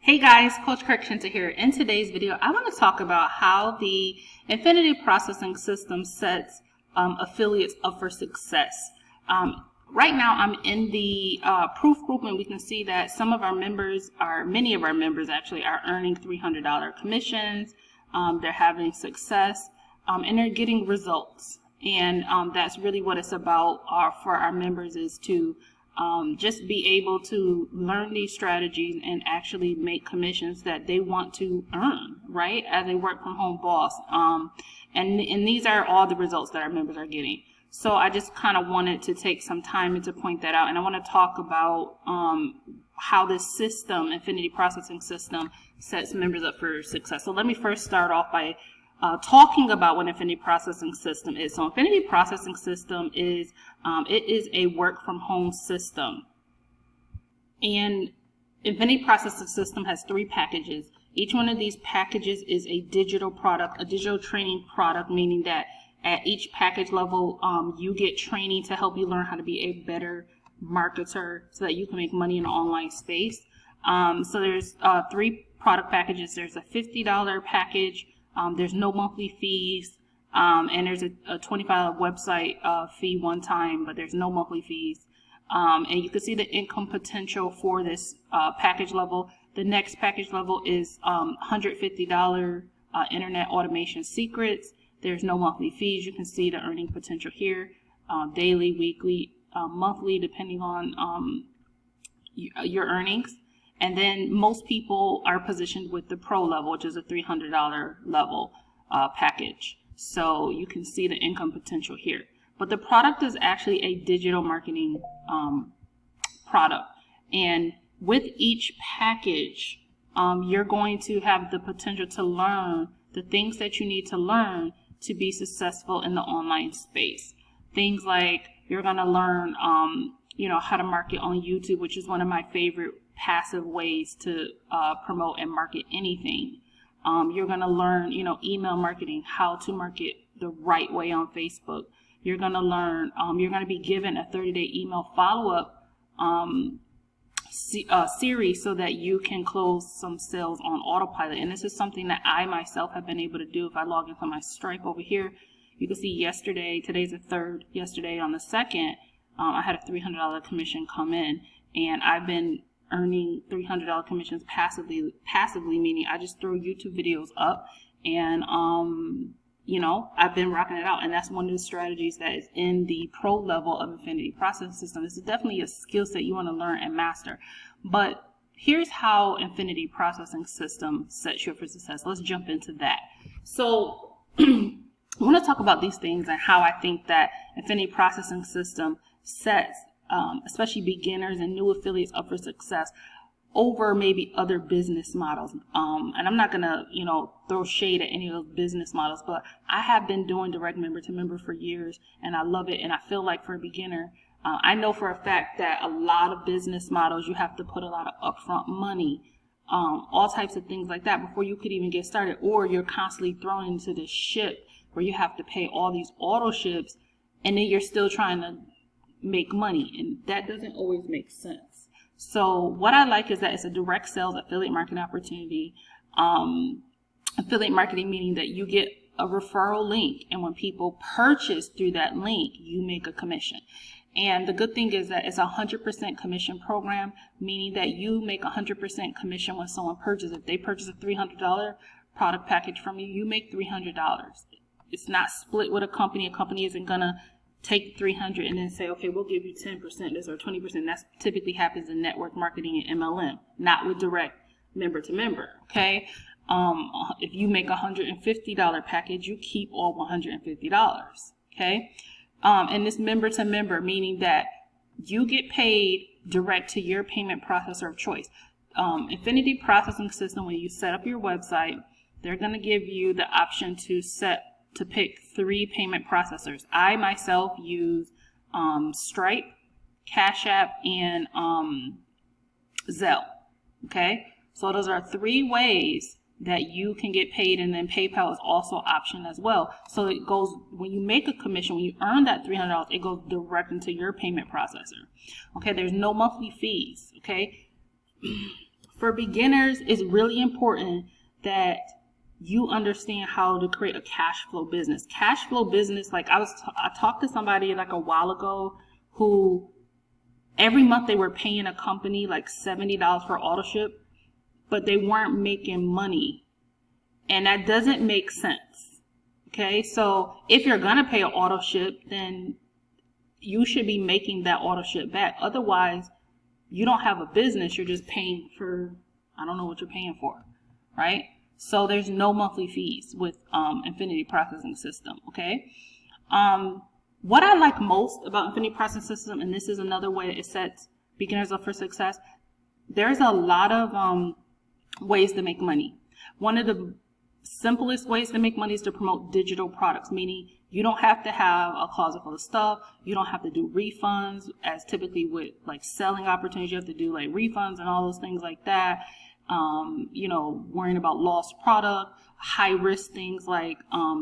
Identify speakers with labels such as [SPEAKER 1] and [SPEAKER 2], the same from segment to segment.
[SPEAKER 1] Hey guys, Coach 𝐿 here. In today's video, I want to talk about how the Infinity Processing System sets affiliates up for success. Right now, I'm in the proof group, and we can see that some of our members many of our members actually are earning $300 commissions. They're having success, and they're getting results. And that's really what it's about for our members, is to just be able to learn these strategies and actually make commissions that they want to earn, right, as a work from home boss. And these are all the results that our members are getting. So I just kind of wanted to take some time to point that out, and I want to talk about how this system, Infinity Processing System, sets members up for success. So let me first start off by talking about what Infinity Processing System is. So Infinity Processing System is it is a work from home system, and Infinity Processing System has 3 packages. Each one of these packages is a digital product, a digital training product, meaning that at each package level you get training to help you learn how to be a better marketer so that you can make money in the online space. So there's 3 product packages. There's a $50 package. There's no monthly fees, and there's a $25 website fee one time, but there's no monthly fees. And you can see the income potential for this package level. The next package level is $150 Internet Automation Secrets. There's no monthly fees. You can see the earning potential here, daily, weekly, monthly, depending on your earnings. And then most people are positioned with the Pro level, which is a $300 level package. So you can see the income potential here. But the product is actually a digital marketing product. And with each package, you're going to have the potential to learn the things that you need to learn to be successful in the online space. Things like you're going to learn, how to market on YouTube, which is one of my favorite passive ways to promote and market anything. You're going to learn, email marketing, how to market the right way on Facebook. You're going to learn, you're going to be given a 30-day email follow-up series so that you can close some sales on autopilot. And this is something that I myself have been able to do. If I log into my Stripe over here, you can see yesterday, today's the 3rd, yesterday on the 2nd, I had a $300 commission come in, and I've been earning $300 commissions passively, meaning I just throw YouTube videos up, and I've been rocking it out. And that's one of the strategies that is in the Pro level of Infinity Processing System. This is definitely a skill set you want to learn and master. But here's how Infinity Processing System sets you up for success. Let's jump into that. So I want to talk about these things and how I think that Infinity Processing System sets especially beginners and new affiliates up for success over maybe other business models. And I'm not going to, throw shade at any of those business models, but I have been doing direct member to member for years, and I love it. And I feel like for a beginner, I know for a fact that a lot of business models, you have to put a lot of upfront money, all types of things like that before you could even get started, or you're constantly thrown into this ship where you have to pay all these auto ships, and then you're still trying to make money, and that doesn't always make sense. So what I like is that it's a direct sales affiliate marketing opportunity. Affiliate marketing meaning that you get a referral link, and when people purchase through that link, you make a commission. And the good thing is that it's a 100% commission program, meaning that you make 100% commission when someone purchases. If they purchase a $300 product package from you, you make $300. It's not split with a company. A company isn't gonna take 300 and then say, okay, we'll give you 10% this or 20%. That typically happens in network marketing and MLM, not with direct member to member. Okay, if you make a $150 package, you keep all $150. Okay, and this member to member, meaning that you get paid direct to your payment processor of choice. Infinity Processing System, when you set up your website, they're going to give you the option to pick 3 payment processors. I myself use Stripe, Cash App, and Zelle. Okay, so those are 3 ways that you can get paid, and then PayPal is also option as well. So it goes, when you make a commission, when you earn that $300, it goes direct into your payment processor. Okay, there's no monthly fees. Okay, For beginners, it's really important that you understand how to create a cash flow business. Cash flow business, like I talked to somebody like a while ago who every month they were paying a company like $70 for auto ship, but they weren't making money. And that doesn't make sense. Okay, so if you're gonna pay an auto ship, then you should be making that auto ship back. Otherwise, you don't have a business, you're just paying for, I don't know what you're paying for, right? So there's no monthly fees with Infinity Processing System, okay? What I like most about Infinity Processing System, and this is another way it sets beginners up for success, there's a lot of ways to make money. One of the simplest ways to make money is to promote digital products, meaning you don't have to have a closet full of stuff. You don't have to do refunds, as typically with like selling opportunities, you have to do like refunds and all those things like that. You know, worrying about lost product, high risk things like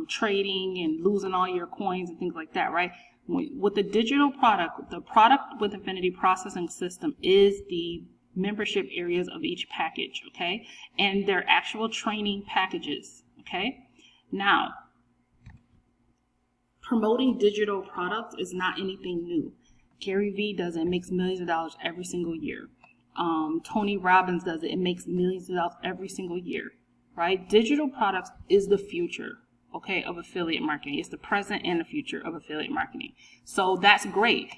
[SPEAKER 1] trading and losing all your coins and things like that, right? With the digital product, the product with Infinity Processing System is the membership areas of each package, okay? And they're actual training packages, okay? Now, promoting digital products is not anything new. Gary Vee does it, makes millions of dollars every single year. Tony Robbins does it, it makes millions of dollars every single year, right? Digital products is the future, okay, of affiliate marketing. It's the present and the future of affiliate marketing. So that's great.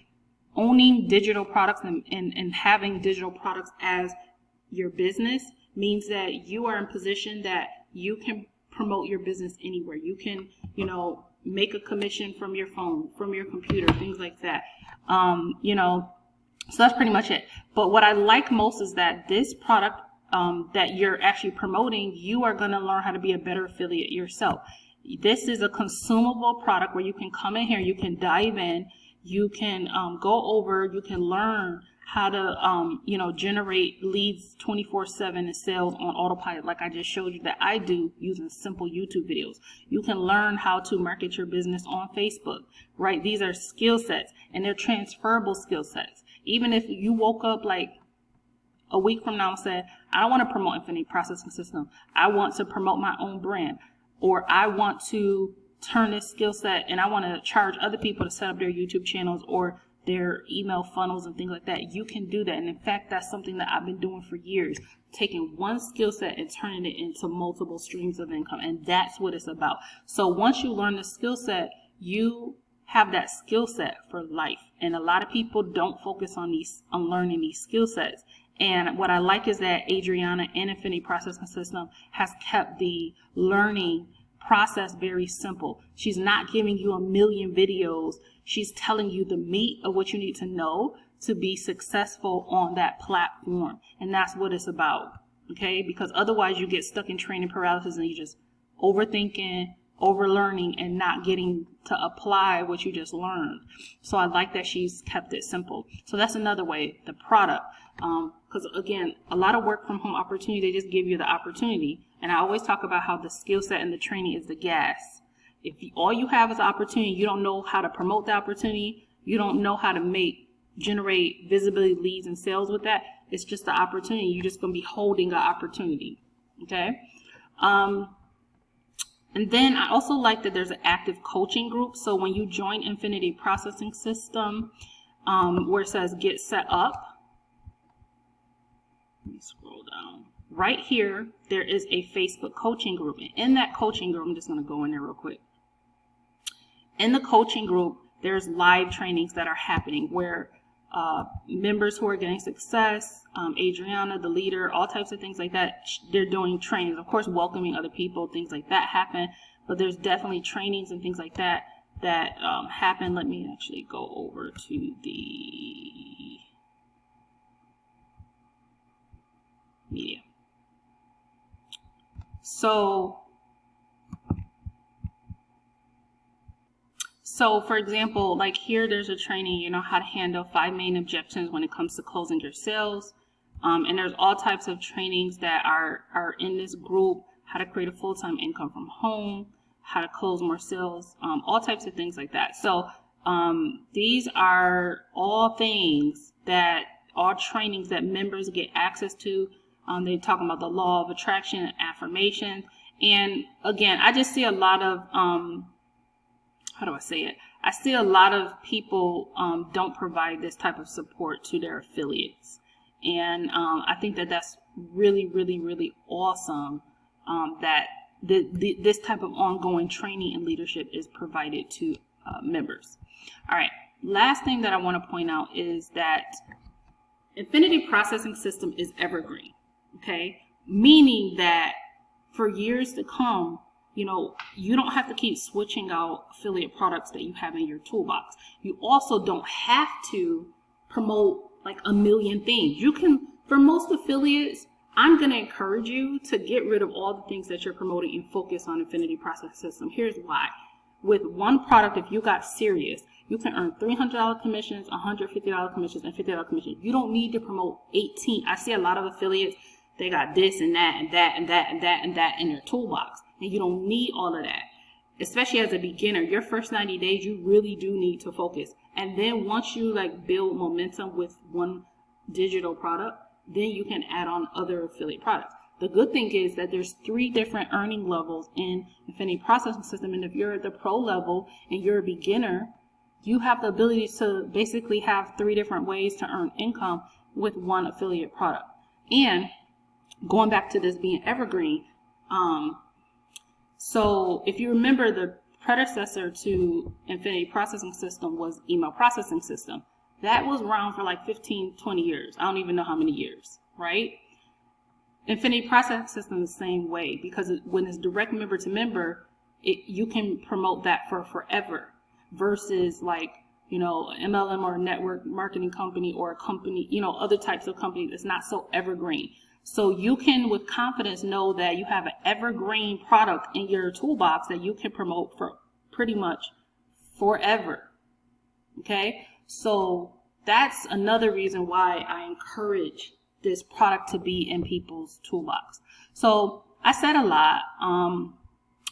[SPEAKER 1] Owning digital products and having digital products as your business means that you are in position that you can promote your business anywhere. You can, you know, make a commission from your phone, from your computer, things like that. You know, so that's pretty much it. But what I like most is that this product that you're actually promoting, you are going to learn how to be a better affiliate yourself. This is a consumable product where you can come in here, you can dive in, you can go over, you can learn how to, you know, generate leads 24/7 and sales on autopilot, like I just showed you that I do using simple YouTube videos. You can learn how to market your business on Facebook, right? These are skill sets, and they're transferable skill sets. Even if you woke up like a week from now and said, I don't want to promote Infinity Processing System, I want to promote my own brand, or I want to turn this skill set and I want to charge other people to set up their YouTube channels or their email funnels and things like that, you can do that. And in fact, that's something that I've been doing for years, taking one skill set and turning it into multiple streams of income. And that's what it's about. So once you learn the skill set, you have that skill set for life. And a lot of people don't focus on learning these skill sets. And what I like is that Adriana and Infinity Processing System has kept the learning process very simple. She's not giving you a million videos. She's telling you the meat of what you need to know to be successful on that platform. And that's what it's about, okay? Because otherwise you get stuck in training paralysis and you just overthinking, overlearning, and not getting to apply what you just learned. So I like that she's kept it simple. So that's another way, the product. Because again, a lot of work from home opportunity, they just give you the opportunity. And I always talk about how the skill set and the training is the gas. If all you have is opportunity, you don't know how to promote the opportunity, you don't know how to generate visibility, leads, and sales with that, it's just the opportunity. You're just going to be holding an opportunity, okay? And then I also like that there's an active coaching group. So when you join Infinity Processing System, where it says get set up, let me scroll down. Right here, there is a Facebook coaching group. And in that coaching group, I'm just going to go in there real quick. In the coaching group, there's live trainings that are happening where members who are getting success, Adriana, the leader, all types of things like that, they're doing trainings. Of course, welcoming other people, things like that happen. But there's definitely trainings and things like that that happen. Let me actually go over to the media. So for example, like here, there's a training, you know, how to handle 5 main objections when it comes to closing your sales. And there's all types of trainings that are in this group, how to create a full-time income from home, how to close more sales, all types of things like that. So these are all things that all trainings that members get access to They're talking about the law of attraction and affirmation. And again, I just see a lot of, how do I say it? I see a lot of people don't provide this type of support to their affiliates. And I think that that's really, really, really awesome that this type of ongoing training and leadership is provided to members. All right, last thing that I want to point out is that Infinity Processing System is evergreen, okay? Meaning that for years to come, you know, you don't have to keep switching out affiliate products that you have in your toolbox. You also don't have to promote like a million things. You can, for most affiliates, I'm going to encourage you to get rid of all the things that you're promoting and focus on Infinity Processing System. Here's why. With one product, if you got serious, you can earn $300 commissions, $150 commissions, and $50 commissions. You don't need to promote 18. I see a lot of affiliates, they got this and that and that and that and that and that in their toolbox. And you don't need all of that. Especially as a beginner, your first 90 days, you really do need to focus. And then once you like build momentum with one digital product, then you can add on other affiliate products. The good thing is that there's 3 different earning levels in Infinity Processing System. And if you're at the pro level and you're a beginner, you have the ability to basically have 3 different ways to earn income with one affiliate product. And going back to this being evergreen, so if you remember, the predecessor to Infinity Processing System was Email Processing System. That was around for like 15, 20 years. I don't even know how many years, right? Infinity Processing System is the same way, because when it's direct member to member, you can promote that for forever versus like, you know, MLM or network marketing company or a company, you know, other types of companies that's not so evergreen. So you can with confidence know that you have an evergreen product in your toolbox that you can promote for pretty much forever. Okay, so that's another reason why I encourage this product to be in people's toolbox. So I said a lot.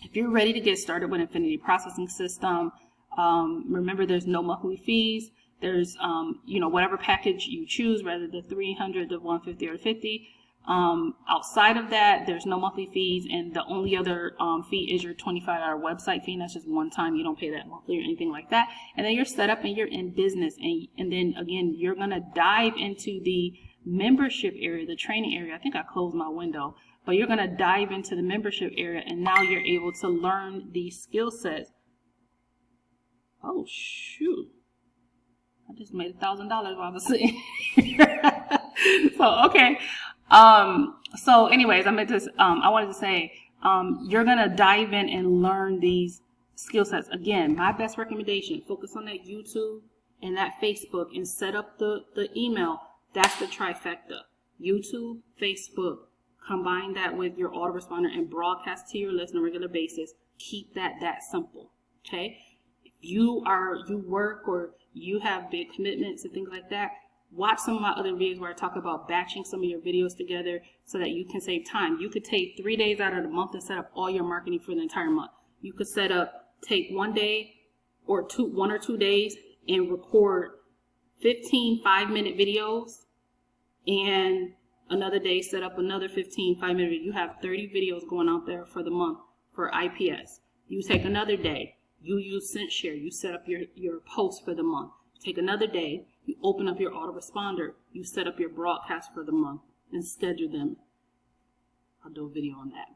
[SPEAKER 1] If you're ready to get started with Infinity Processing System, remember there's no monthly fees. There's you know, whatever package you choose, whether the 300, the 150, or 50. Outside of that, there's no monthly fees, and the only other fee is your $25 website fee. And that's just one time. You don't pay that monthly or anything like that. And then you're set up and you're in business, and then again, you're gonna dive into the membership area, the training area. I think I closed my window, but you're gonna dive into the membership area, and now you're able to learn these skill sets. Oh shoot, I just made $1,000 while I was sitting. So okay. So anyways, I wanted to say, you're going to dive in and learn these skill sets. Again, my best recommendation, focus on that YouTube and that Facebook and set up the email. That's the trifecta. YouTube, Facebook, combine that with your autoresponder and broadcast to your list on a regular basis. Keep that simple. Okay. If you work or you have big commitments and things like that, watch some of my other videos where I talk about batching some of your videos together so that you can save time. You could take 3 days out of the month and set up all your marketing for the entire month. You could take 1 day or 1 or 2 days and record 15 5-minute videos, and another day set up another 15 5-minute videos. You have 30 videos going out there for the month for IPS. You take another day, you use SendShare, you set up your post for the month. Take another day, you open up your autoresponder, you set up your broadcast for the month and schedule them. I'll do a video on that.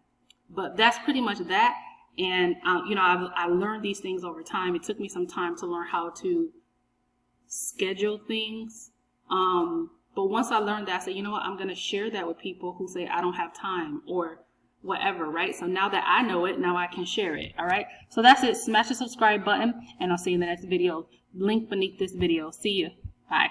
[SPEAKER 1] But that's pretty much that. And you know, I learned these things over time. It took me some time to learn how to schedule things. But once I learned that, I said, you know what, I'm going to share that with people who say I don't have time or whatever, right? So now that I know it, now I can share it. All right. So that's it. Smash the subscribe button, and I'll see you in the next video. Link beneath this video. See you. Bye.